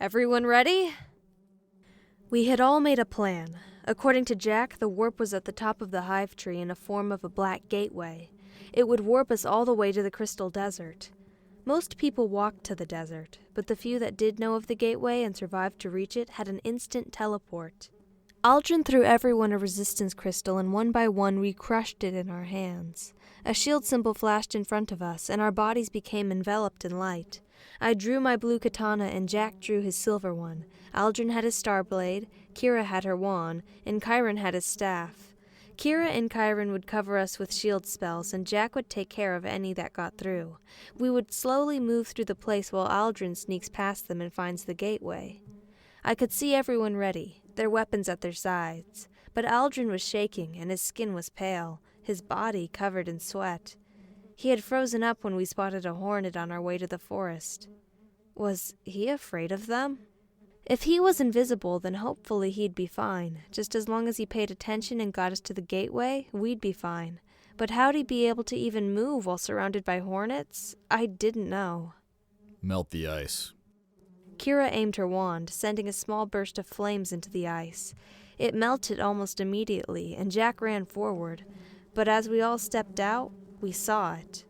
Everyone ready? We had all made a plan. According to Jack, the warp was at the top of the hive tree in a form of a black gateway. It would warp us all the way to the Crystal Desert. Most people walked to the desert, but the few that did know of the gateway and survived to reach it had an instant teleport. Aldren threw everyone a resistance crystal, and one by one we crushed it in our hands. A shield symbol flashed in front of us, and our bodies became enveloped in light. I drew my blue katana, and Jack drew his silver one. Aldren had his star blade, Kira had her wand, and KIEREN had his staff. Kira and KIEREN would cover us with shield spells, and Jack would take care of any that got through. We would slowly move through the place while Aldren sneaks past them and finds the gateway. I could see everyone ready, their weapons at their sides, but Aldren was shaking, and his skin was pale, his body covered in sweat. He had frozen up when we spotted a hornet on our way to the forest. Was he afraid of them? If he was invisible, then hopefully he'd be fine. Just as long as he paid attention and got us to the gateway, we'd be fine. But how'd he be able to even move while surrounded by hornets? I didn't know. Melt the ice. Kira aimed her wand, sending a small burst of flames into the ice. It melted almost immediately, and Jack ran forward. But as we all stepped out, we saw it.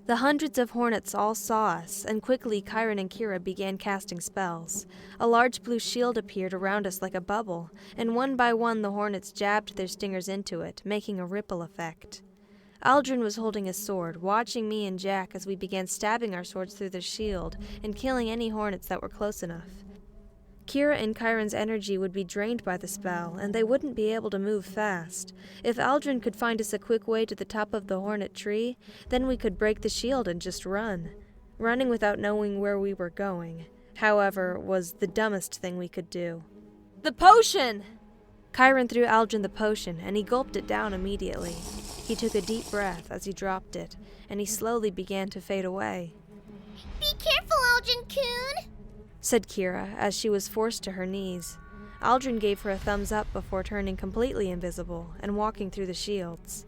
The hundreds of hornets all saw us, and quickly KIEREN and Kira began casting spells. A large blue shield appeared around us like a bubble, and one by one the hornets jabbed their stingers into it, making a ripple effect. Aldren was holding a sword, watching me and Jack as we began stabbing our swords through the shield and killing any hornets that were close enough. Kira and KIEREN's energy would be drained by the spell, and they wouldn't be able to move fast. If Aldren could find us a quick way to the top of the hornet tree, then we could break the shield and just run. Running without knowing where we were going, however, was the dumbest thing we could do. The potion! KIEREN threw Aldren the potion, and he gulped it down immediately. He took a deep breath as he dropped it, and he slowly began to fade away. Be careful, Aldren-kun! Said Kira, as she was forced to her knees. Aldren gave her a thumbs up before turning completely invisible and walking through the shields.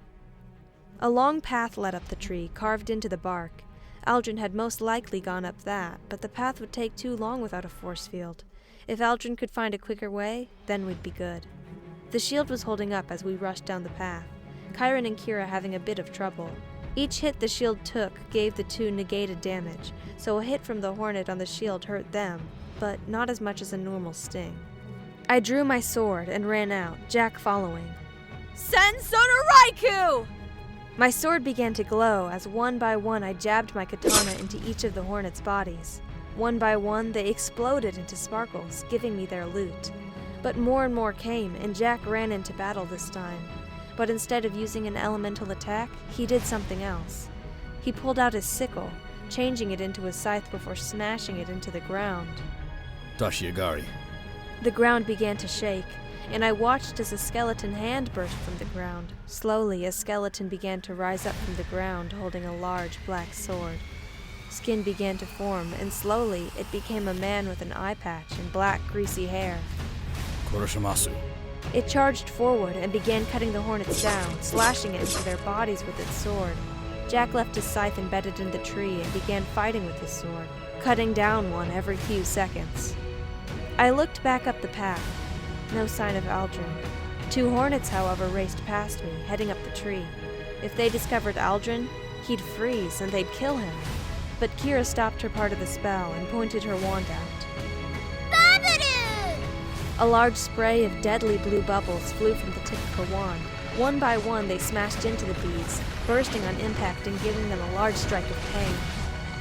A long path led up the tree, carved into the bark. Aldren had most likely gone up that, but the path would take too long without a force field. If Aldren could find a quicker way, then we'd be good. The shield was holding up as we rushed down the path, KIEREN and Kira having a bit of trouble. Each hit the shield took gave the two negated damage, so a hit from the hornet on the shield hurt them, but not as much as a normal sting. I drew my sword and ran out, Jack following. Send Sonoraiku! My sword began to glow as one by one I jabbed my katana into each of the hornets' bodies. One by one they exploded into sparkles, giving me their loot. But more and more came, and Jack ran into battle this time. But instead of using an elemental attack, he did something else. He pulled out his sickle, changing it into a scythe before smashing it into the ground. Tashiagari. The ground began to shake, and I watched as a skeleton hand burst from the ground. Slowly, a skeleton began to rise up from the ground, holding a large black sword. Skin began to form, and slowly it became a man with an eye patch and black, greasy hair. Koroshimasu. It charged forward and began cutting the hornets down, slashing it into their bodies with its sword. Jack left his scythe embedded in the tree and began fighting with his sword, cutting down one every few seconds. I looked back up the path. No sign of Aldren. Two hornets, however, raced past me, heading up the tree. If they discovered Aldren, he'd freeze and they'd kill him. But Kira stopped her part of the spell and pointed her wand out. A large spray of deadly blue bubbles flew from the tip of her wand. One by one, they smashed into the bees, bursting on impact and giving them a large strike of pain.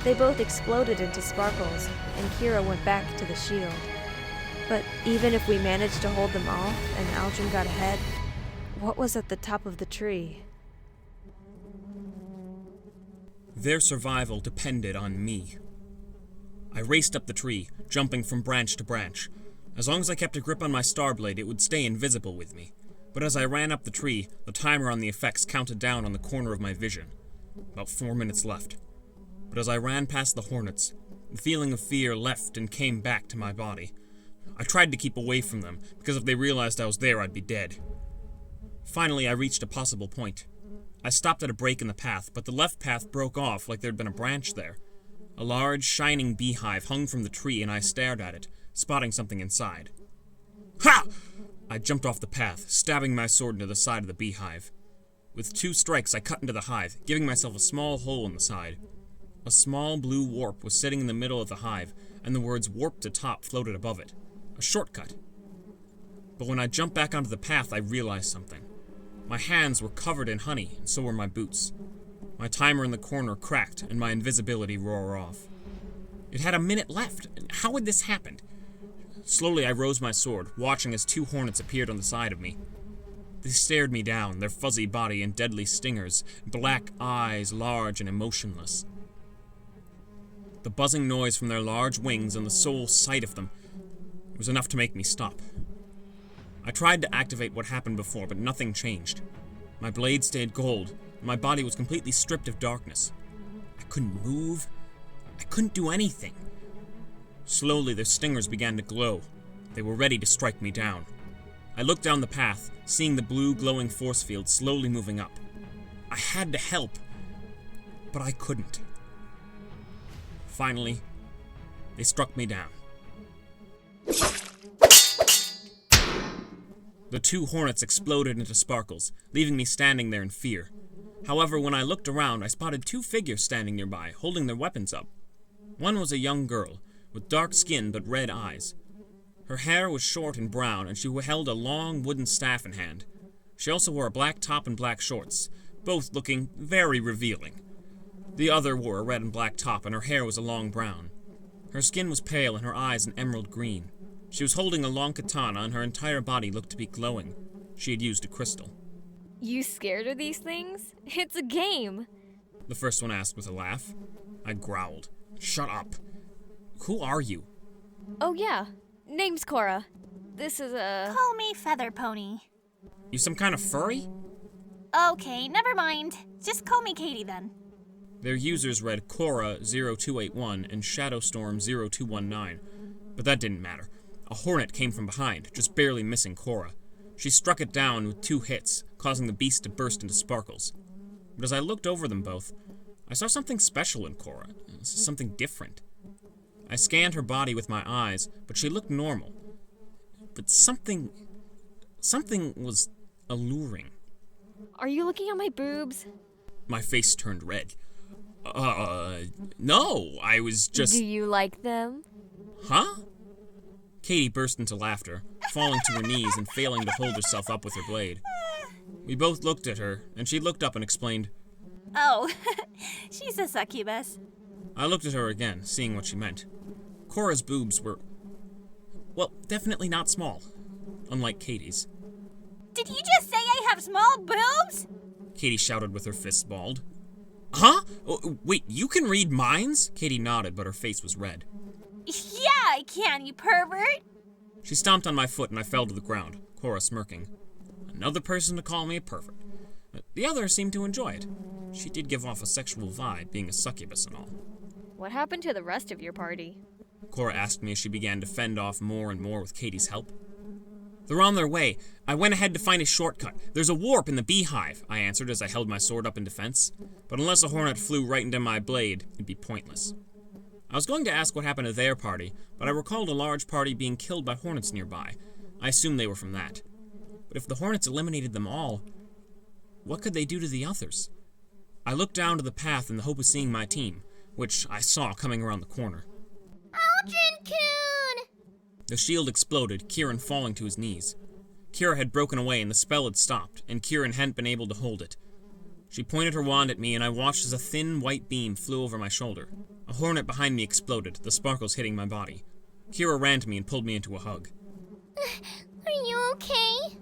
They both exploded into sparkles, and Kira went back to the shield. But even if we managed to hold them off and Aldren got ahead, what was at the top of the tree? Their survival depended on me. I raced up the tree, jumping from branch to branch. As long as I kept a grip on my star blade, it would stay invisible with me. But as I ran up the tree, the timer on the effects counted down on the corner of my vision. About 4 minutes left. But as I ran past the hornets, the feeling of fear left and came back to my body. I tried to keep away from them, because if they realized I was there, I'd be dead. Finally, I reached a possible point. I stopped at a break in the path, but the left path broke off like there'd been a branch there. A large, shining beehive hung from the tree, and I stared at it, spotting something inside. Ha! I jumped off the path, stabbing my sword into the side of the beehive. With 2 strikes, I cut into the hive, giving myself a small hole in the side. A small blue warp was sitting in the middle of the hive, and the words "warp to top" floated above it. A shortcut. But when I jumped back onto the path, I realized something. My hands were covered in honey, and so were my boots. My timer in the corner cracked, and my invisibility wore off. It had a minute left. How had this happened? Slowly, I rose my sword, watching as 2 hornets appeared on the side of me. They stared me down, their fuzzy body and deadly stingers, black eyes large and emotionless. The buzzing noise from their large wings and the sole sight of them was enough to make me stop. I tried to activate what happened before, but nothing changed. My blade stayed gold, and my body was completely stripped of darkness. I couldn't move. I couldn't do anything. Slowly, their stingers began to glow. They were ready to strike me down. I looked down the path, seeing the blue glowing force field slowly moving up. I had to help, but I couldn't. Finally, they struck me down. The 2 hornets exploded into sparkles, leaving me standing there in fear. However, when I looked around, I spotted 2 figures standing nearby, holding their weapons up. One was a young girl, with dark skin but red eyes. Her hair was short and brown, and she held a long wooden staff in hand. She also wore a black top and black shorts, both looking very revealing. The other wore a red and black top, and her hair was a long brown. Her skin was pale and her eyes an emerald green. She was holding a long katana, and her entire body looked to be glowing. She had used a crystal. You scared of these things? It's a game. The first one asked with a laugh. I growled. Shut up. Who are you? Oh yeah, name's KORA. This is a... Call me Feather Pony. You some kind of furry? Okay, never mind. Just call me Katie then. Their users read KORA0281 and ShadowStorm0219, but that didn't matter. A hornet came from behind, just barely missing KORA. She struck it down with 2 hits, causing the beast to burst into sparkles. But as I looked over them both, I saw something special in KORA, something different. I scanned her body with my eyes, but she looked normal. But something was alluring. Are you looking at my boobs? My face turned red. No, I was just... Do you like them? Huh? Katie burst into laughter, falling to her knees and failing to hold herself up with her blade. We both looked at her, and she looked up and explained, Oh, she's a succubus. I looked at her again, seeing what she meant. KORA's boobs were, well, definitely not small, unlike Katie's. Did you just say I have small boobs? Katie shouted with her fists balled. Huh? Oh, wait, you can read minds? Katie nodded, but her face was red. Yeah, I can, you pervert. She stomped on my foot and I fell to the ground, KORA smirking. Another person to call me a pervert. The other seemed to enjoy it. She did give off a sexual vibe, being a succubus and all. What happened to the rest of your party? KORA asked me as she began to fend off more and more with Katie's help. They're on their way. I went ahead to find a shortcut. There's a warp in the beehive, I answered as I held my sword up in defense. But unless a hornet flew right into my blade, it'd be pointless. I was going to ask what happened to their party, but I recalled a large party being killed by hornets nearby. I assumed they were from that. But if the hornets eliminated them all, what could they do to the others? I looked down to the path in the hope of seeing my team, which I saw coming around the corner. Aldren-kun! The shield exploded, KIEREN falling to his knees. Kira had broken away and the spell had stopped, and KIEREN hadn't been able to hold it. She pointed her wand at me and I watched as a thin white beam flew over my shoulder. A hornet behind me exploded, the sparkles hitting my body. Kira ran to me and pulled me into a hug. Are you okay?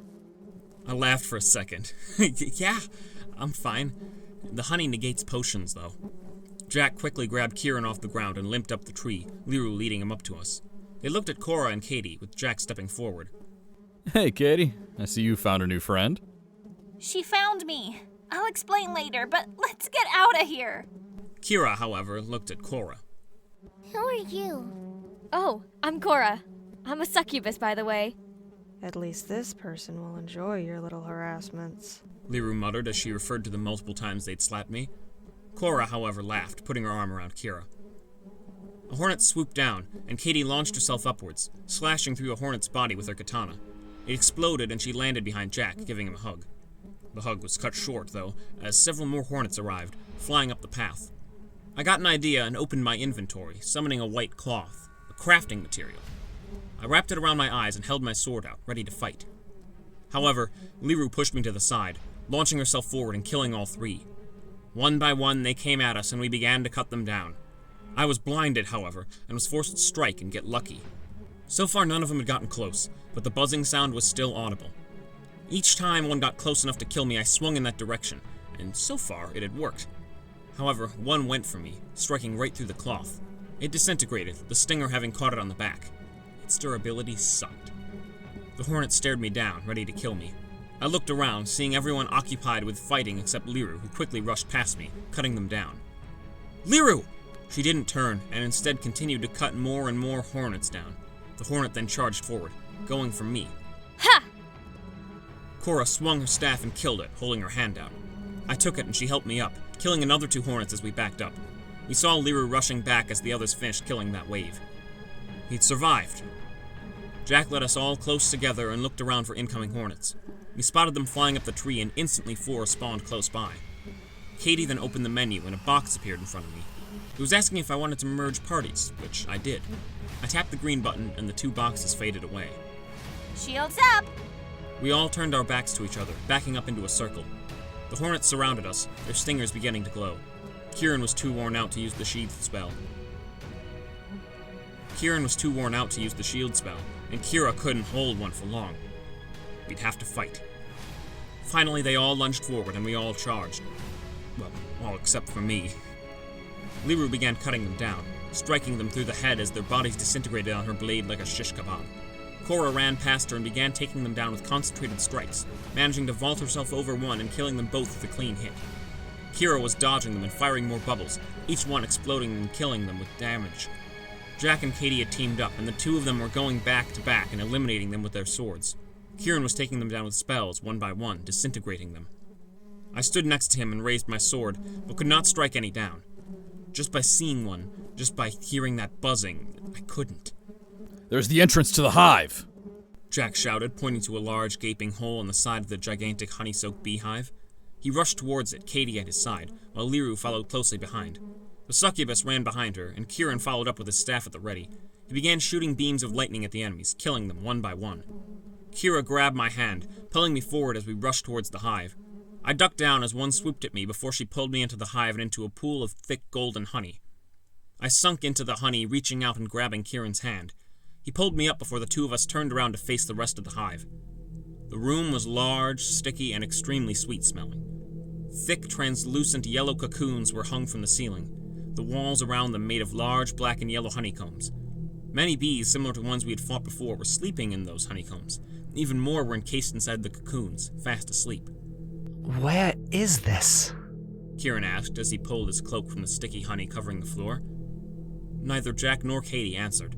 I laughed for a second. Yeah, I'm fine. The honey negates potions, though. Jack quickly grabbed KIEREN off the ground and limped up the tree, Liru leading him up to us. They looked at KORA and Katie, with Jack stepping forward. Hey, Katie. I see you found a new friend. She found me. I'll explain later, but let's get out of here. Kira, however, looked at KORA. Who are you? Oh, I'm KORA. I'm a succubus, by the way. At least this person will enjoy your little harassments. Liru muttered as she referred to the multiple times they'd slapped me. KORA, however, laughed, putting her arm around Kira. A hornet swooped down, and Katie launched herself upwards, slashing through a hornet's body with her katana. It exploded, and she landed behind Jack, giving him a hug. The hug was cut short, though, as several more hornets arrived, flying up the path. I got an idea and opened my inventory, summoning a white cloth, a crafting material. I wrapped it around my eyes and held my sword out, ready to fight. However, Liru pushed me to the side, launching herself forward and killing all three. One by one, they came at us, and we began to cut them down. I was blinded, however, and was forced to strike and get lucky. So far, none of them had gotten close, but the buzzing sound was still audible. Each time one got close enough to kill me, I swung in that direction, and so far, it had worked. However, one went for me, striking right through the cloth. It disintegrated, the stinger having caught it on the back. Its durability sucked. The hornet stared me down, ready to kill me. I looked around, seeing everyone occupied with fighting except Liru, who quickly rushed past me, cutting them down. Liru! She didn't turn, and instead continued to cut more and more hornets down. The hornet then charged forward, going for me. Ha! KORA swung her staff and killed it, holding her hand out. I took it and she helped me up, killing another 2 hornets as we backed up. We saw Liru rushing back as the others finished killing that wave. He'd survived. Jack led us all close together and looked around for incoming hornets. We spotted them flying up the tree, and instantly 4 spawned close by. Katie then opened the menu and a box appeared in front of me. It was asking if I wanted to merge parties, which I did. I tapped the green button and the 2 boxes faded away. Shields up. We all turned our backs to each other, backing up into a circle. The hornets surrounded us, their stingers beginning to glow. KIEREN was too worn out to use the shield spell. And Kira couldn't hold one for long. We'd have to fight. Finally, they all lunged forward and we all charged. Well, all except for me. Liru began cutting them down, striking them through the head as their bodies disintegrated on her blade like a shish kebab. KORA ran past her and began taking them down with concentrated strikes, managing to vault herself over one and killing them both with a clean hit. Kira was dodging them and firing more bubbles, each one exploding and killing them with damage. Jack and Katie had teamed up, and the 2 of them were going back to back and eliminating them with their swords. KIEREN was taking them down with spells, one by one, disintegrating them. I stood next to him and raised my sword, but could not strike any down. Just by seeing one, just by hearing that buzzing, I couldn't. There's the entrance to the hive! Jack shouted, pointing to a large gaping hole in the side of the gigantic honey-soaked beehive. He rushed towards it, Katie at his side, while Liru followed closely behind. The succubus ran behind her, and KIEREN followed up with his staff at the ready. He began shooting beams of lightning at the enemies, killing them one by one. Kira grabbed my hand, pulling me forward as we rushed towards the hive. I ducked down as one swooped at me before she pulled me into the hive and into a pool of thick golden honey. I sunk into the honey, reaching out and grabbing KIEREN's hand. He pulled me up before the 2 of us turned around to face the rest of the hive. The room was large, sticky, and extremely sweet-smelling. Thick, translucent yellow cocoons were hung from the ceiling, the walls around them made of large black and yellow honeycombs. Many bees, similar to ones we had fought before, were sleeping in those honeycombs. Even more were encased inside the cocoons, fast asleep. Where is this? KIEREN asked as he pulled his cloak from the sticky honey covering the floor. Neither Jack nor Katie answered.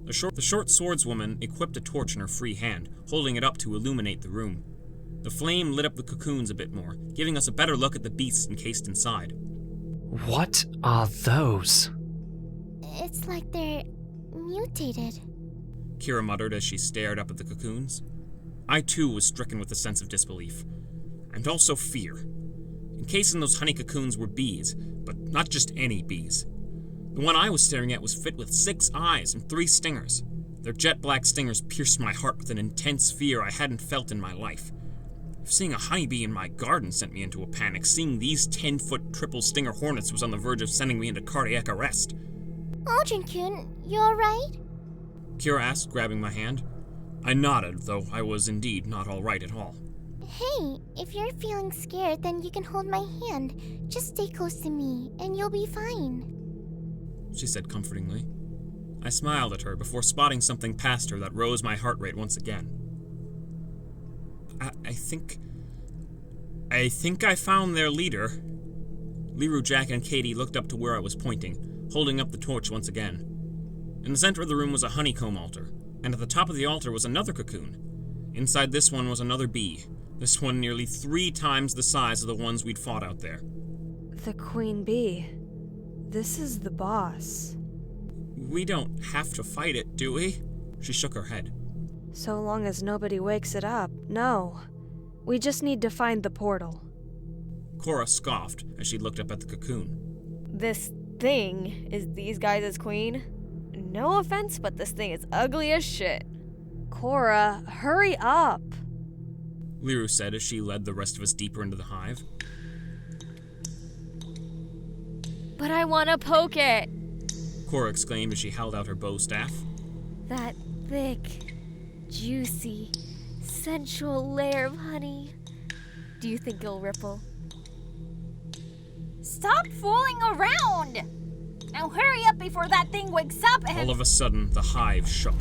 The short swordswoman equipped a torch in her free hand, holding it up to illuminate the room. The flame lit up the cocoons a bit more, giving us a better look at the beasts encased inside. What are those? It's like they're mutated. Kira muttered as she stared up at the cocoons. I too was stricken with a sense of disbelief, and also fear. Encased in those honey cocoons were bees, but not just any bees. The one I was staring at was fit with 6 eyes and 3 stingers. Their jet black stingers pierced my heart with an intense fear I hadn't felt in my life. If seeing a honeybee in my garden sent me into a panic, seeing these 10-foot triple stinger hornets was on the verge of sending me into cardiac arrest. Aldren-kun, you alright? Kira asked, grabbing my hand. I nodded, though I was indeed not all right at all. Hey, if you're feeling scared, then you can hold my hand. Just stay close to me, and you'll be fine, she said comfortingly. I smiled at her before spotting something past her that rose my heart rate once again. I think I found their leader. Liru, Jack, and Katie looked up to where I was pointing, holding up the torch once again. In the center of the room was a honeycomb altar, and at the top of the altar was another cocoon. Inside this one was another bee, this one nearly 3 times the size of the ones we'd fought out there. The queen bee. This is the boss. We don't have to fight it, do we? She shook her head. So long as nobody wakes it up, no. We just need to find the portal. KORA scoffed as she looked up at the cocoon. This thing is these guys' queen? No offense, but this thing is ugly as shit. KORA, hurry up! Liru said as she led the rest of us deeper into the hive. But I want to poke it! KORA exclaimed as she held out her bow staff. That thick, juicy, sensual layer of honey. Do you think it'll ripple? Stop fooling around! Now hurry up before that thing wakes up and— All of a sudden, the hive shook.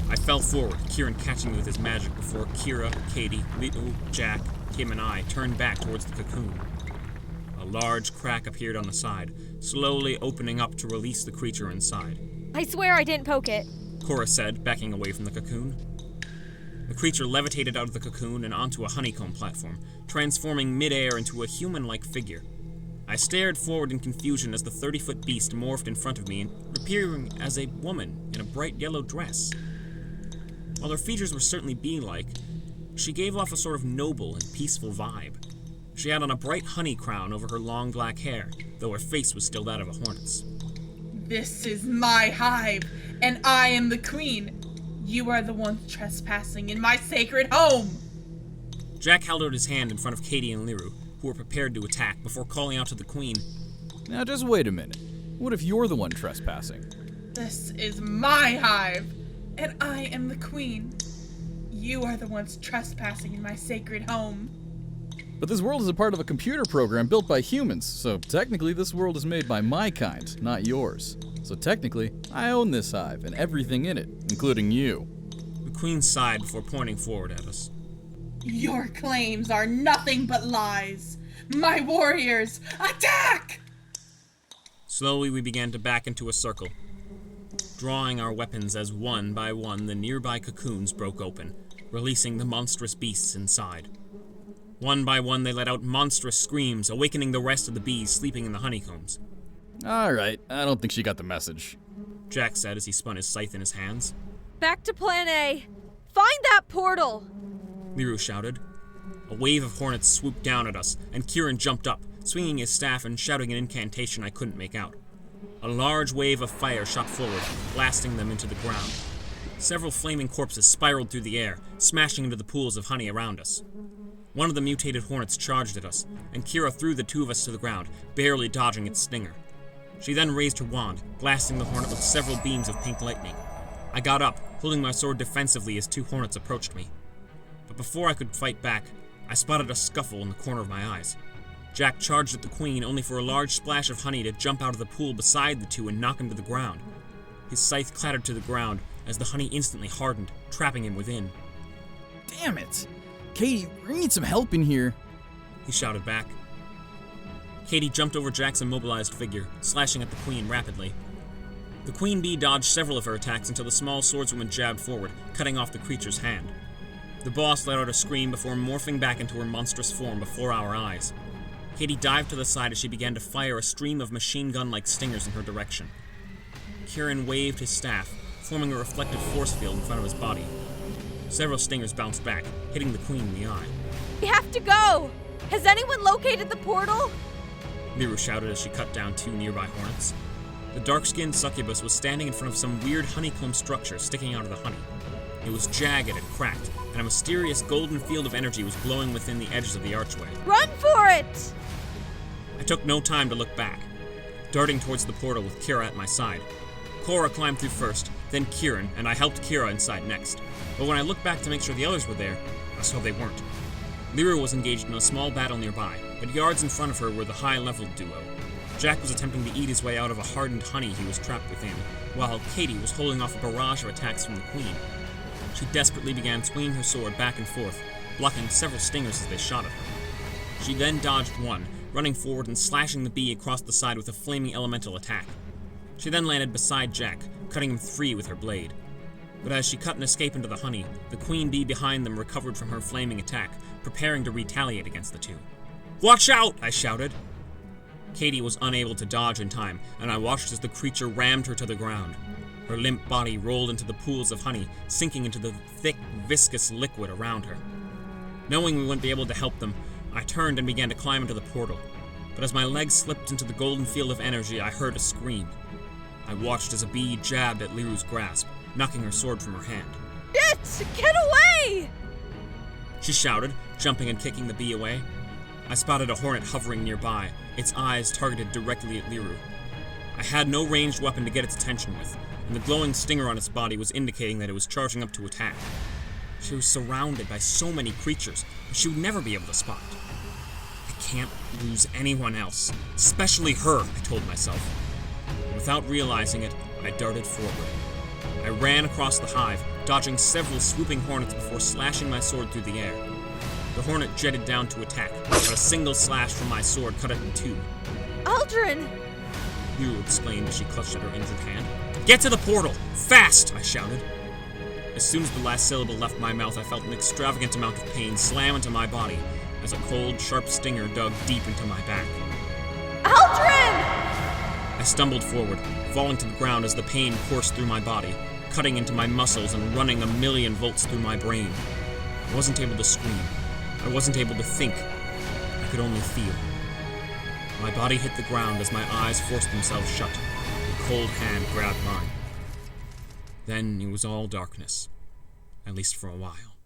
I fell forward, KIEREN catching me with his magic before Kira, Katie, Liru, Jack, Kim, and I turned back towards the cocoon. A large crack appeared on the side, slowly opening up to release the creature inside. I swear I didn't poke it. KORA said, backing away from the cocoon. The creature levitated out of the cocoon and onto a honeycomb platform, transforming midair into a human-like figure. I stared forward in confusion as the 30-foot beast morphed in front of me, appearing as a woman in a bright yellow dress. While her features were certainly bee-like, she gave off a sort of noble and peaceful vibe. She had on a bright honey crown over her long black hair, though her face was still that of a hornet's. This is my hive, and I am the queen. You are the ones trespassing in my sacred home. Jack held out his hand in front of Katie and Liru, who were prepared to attack, before calling out to the queen. Now just wait a minute. What if you're the one trespassing? This is my hive, and I am the queen. You are the ones trespassing in my sacred home. But this world is a part of a computer program built by humans, so technically this world is made by my kind, not yours. So technically, I own this hive and everything in it, including you. The queen sighed before pointing forward at us. Your claims are nothing but lies. My warriors, attack! Slowly we began to back into a circle, drawing our weapons as one by one the nearby cocoons broke open, releasing the monstrous beasts inside. One by one they let out monstrous screams, awakening the rest of the bees sleeping in the honeycombs. Alright, I don't think she got the message. Jack said as he spun his scythe in his hands. Back to Plan A! Find that portal! Liru shouted. A wave of hornets swooped down at us, and KIEREN jumped up, swinging his staff and shouting an incantation I couldn't make out. A large wave of fire shot forward, blasting them into the ground. Several flaming corpses spiraled through the air, smashing into the pools of honey around us. One of the mutated hornets charged at us, and Kira threw the 2 of us to the ground, barely dodging its stinger. She then raised her wand, blasting the hornet with several beams of pink lightning. I got up, holding my sword defensively as 2 hornets approached me. But before I could fight back, I spotted a scuffle in the corner of my eyes. Jack charged at the queen, only for a large splash of honey to jump out of the pool beside the 2 and knock him to the ground. His scythe clattered to the ground as the honey instantly hardened, trapping him within. Damn it! Katie, we need some help in here. He shouted back. Katie jumped over Jack's immobilized figure, slashing at the queen rapidly. The queen bee dodged several of her attacks until the small swordswoman jabbed forward, cutting off the creature's hand. The boss let out a scream before morphing back into her monstrous form before our eyes. Katie dived to the side as she began to fire a stream of machine gun-like stingers in her direction. KIEREN waved his staff, forming a reflective force field in front of his body. Several stingers bounced back, hitting the queen in the eye. We have to go! Has anyone located the portal? Liru shouted as she cut down 2 nearby hornets. The dark-skinned succubus was standing in front of some weird honeycomb structure sticking out of the honey. It was jagged and cracked, and a mysterious golden field of energy was glowing within the edges of the archway. Run for it! I took no time to look back, darting towards the portal with Kira at my side. KORA climbed through first, then KIEREN, and I helped Kira inside next. But when I looked back to make sure the others were there, I saw they weren't. Liru was engaged in a small battle nearby, but yards in front of her were the high-leveled duo. Jack was attempting to eat his way out of a hardened honey he was trapped within, while Katie was holding off a barrage of attacks from the queen. She desperately began swinging her sword back and forth, blocking several stingers as they shot at her. She then dodged one, running forward and slashing the bee across the side with a flaming elemental attack. She then landed beside Jack, cutting him free with her blade. But as she cut an escape into the honey, the queen bee behind them recovered from her flaming attack, preparing to retaliate against the two. "Watch out!" I shouted. Katie was unable to dodge in time, and I watched as the creature rammed her to the ground. Her limp body rolled into the pools of honey, sinking into the thick, viscous liquid around her. Knowing we wouldn't be able to help them, I turned and began to climb into the portal. But as my legs slipped into the golden field of energy, I heard a scream. I watched as a bee jabbed at Liru's grasp, knocking her sword from her hand. Shit! Get away! She shouted, jumping and kicking the bee away. I spotted a hornet hovering nearby, its eyes targeted directly at Liru. I had no ranged weapon to get its attention with, and the glowing stinger on its body was indicating that it was charging up to attack. She was surrounded by so many creatures, and she would never be able to spot. I can't lose anyone else, especially her, I told myself. And without realizing it, I darted forward. I ran across the hive, dodging several swooping hornets before slashing my sword through the air. The hornet jetted down to attack, but a single slash from my sword cut it in two. Aldren! Liru exclaimed as she clutched at her injured hand. "Get to the portal! Fast!" I shouted. As soon as the last syllable left my mouth, I felt an extravagant amount of pain slam into my body as a cold, sharp stinger dug deep into my back. Aldren! I stumbled forward, falling to the ground as the pain coursed through my body, cutting into my muscles and running 1,000,000 volts through my brain. I wasn't able to scream. I wasn't able to think. I could only feel. My body hit the ground as my eyes forced themselves shut. A cold hand grabbed mine. Then it was all darkness, at least for a while.